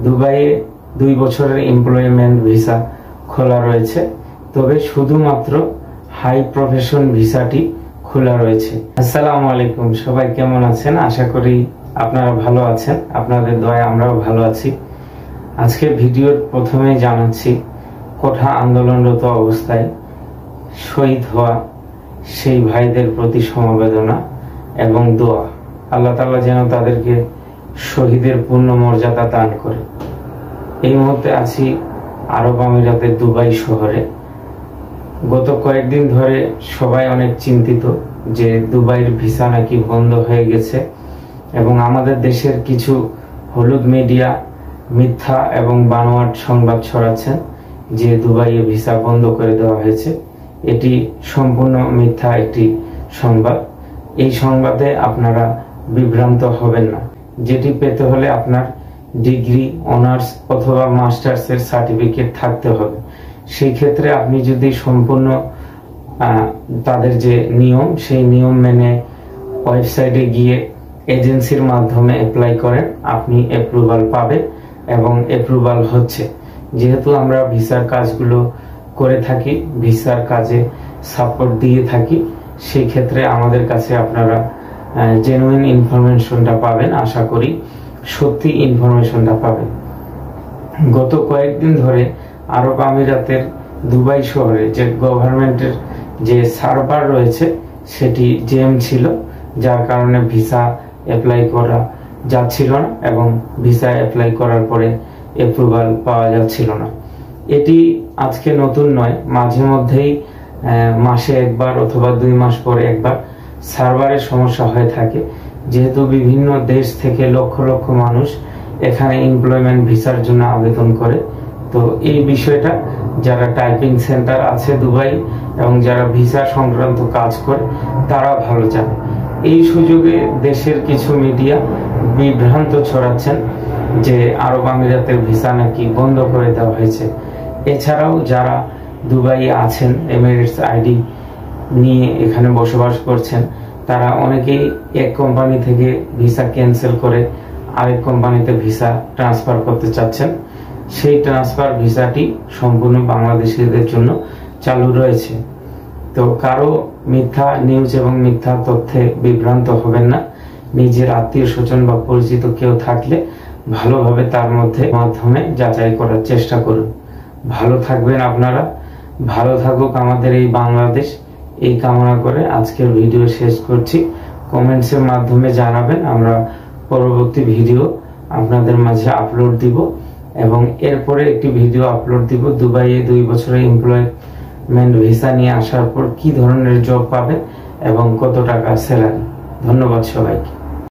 দুবাইয়ে 2 বছরের employment visa খোলা রয়েছে, তবে শুধুমাত্র হাই প্রফেশন ভিসাটি খোলা রয়েছে। আসসালামু আলাইকুম, সবাই কেমন আছেন? আশা করি আপনারা ভালো আছেন। আপনাদের দয়ায় আমরাও ভালো আছি। আজকে ভিডিওর প্রথমে জানাচ্ছি কোঠা আন্দোলনরত অবস্থায় শহীদ হওয়া সেই ভাইদের প্রতি সমবেদনা এবং দোয়া। আল্লাহ তাআলা যেন তাদেরকে শহীদের পূর্ণ মর্যাদা দান করে। এই মুহূর্তে আছি আরব আমিরাতের দুবাই শহরে। গত কয়েকদিন ধরে সবাই অনেক চিন্তিত যে দুবাইয়ের ভিসা নাকি বন্ধ হয়ে গেছে এবং আমাদের দেশের কিছু হলুদ মিডিয়া মিথ্যা এবং বানোয়াট সংবাদ ছড়াচ্ছেন যে দুবাইয়ে ভিসা বন্ধ করে দেওয়া হয়েছে। এটি সম্পূর্ণ মিথ্যা একটি সংবাদ। এই সংবাদে আপনারা বিভ্রান্ত হবেন না। যেটি পেতে হলে আপনার ডিগ্রি, অনার্স অথবা মাস্টার্সের সার্টিফিকেট থাকতে হবে। সেই ক্ষেত্রে আপনি যদি সম্পূর্ণ তাদের যে নিয়ম সেই নিয়ম মেনে ওয়েবসাইটে গিয়ে এজেন্সির মাধ্যমে অ্যাপ্লাই করেন, আপনি অ্যাপ্রুভাল পাবেন এবং অ্যাপ্রুভাল হচ্ছে। যেহেতু আমরা ভিসার কাজগুলো করে থাকি, ভিসার কাজে সাপোর্ট দিয়ে থাকি, সেই ক্ষেত্রে আমাদের কাছে আপনারা জেনুইন ইনফরমেশনটা পাবেন। আশা করি সত্যি ইনফরমেশনটা পাবেন। গত কয়েকদিন ধরে আরব আমিরাতের দুবাই শহরে যে গভর্নমেন্টের যে সার্ভার রয়েছে সেটি জ্যাম ছিল, যার কারণে ভিসা অ্যাপ্লাই করা যাচ্ছিল না এবং ভিসা অ্যাপ্লাই করার পরে অ্যাপ্রুভাল পাওয়া যাচ্ছিল না। এটি আজকে নতুন নয়, মাঝে মধ্যেই মাসে একবার অথবা 2 মাস পরে একবার সার্ভারের সমস্যা হয়ে থাকে। যেহেতু বিভিন্ন দেশ থেকে লক্ষ লক্ষ মানুষ এখানে এমপ্লয়মেন্ট ভিসার জন্য আবেদন করে, তো এই বিষয়টা যারা টাইপিং সেন্টার আছে দুবাই এবং যারা ভিসা সংক্রান্ত কাজ করে তারা ভালো জানে। এই সুযোগে দেশের কিছু মিডিয়া বিভ্রান্ত ছড়াচ্ছেন যে আরব আমিরাতের ভিসা নাকি বন্ধ করে দেওয়া হয়েছে। এছাড়াও যারা দুবাই আছেন, এমিরেটস আইডি নিয়ে এখানে বসবাস করছেন, তারা অনেকেই এক কোম্পানি থেকে ভিসা ক্যান্সেল করে আরেক কোম্পানিতে ভিসা ট্রান্সফার করতে চাচ্ছেন। সেই ট্রান্সফার ভিসাটি সম্পূর্ণ বাংলাদেশিদের জন্য চালু রয়েছে। তো কারো মিথ্যা নিউজ এবং মিথ্যা তথ্যে বিভ্রান্ত হবেন না। নিজের আত্মীয় স্বজন বা পরিচিত কেউ থাকলে ভালোভাবে তার মাধ্যমে যাচাই করার চেষ্টা করুন। ভালো থাকবেন আপনারা, ভালো থাকুক আমাদের এই বাংলাদেশ, এই কামনা করে আজকের ভিডিও শেষ করছি। কমেন্টসের মাধ্যমে জানাবেন, আমরা পরবর্তী ভিডিও আপনাদের মাঝে আপলোড দিব এবং এরপরে একটি ভিডিও আপলোড দিব দুবাইয়ে 2 বছরের এমপ্লয়মেন্ট ভিসা নিয়ে আসার পর কি ধরনের জব পাবেন এবং কত টাকা স্যালারি। ধন্যবাদ সবাইকে।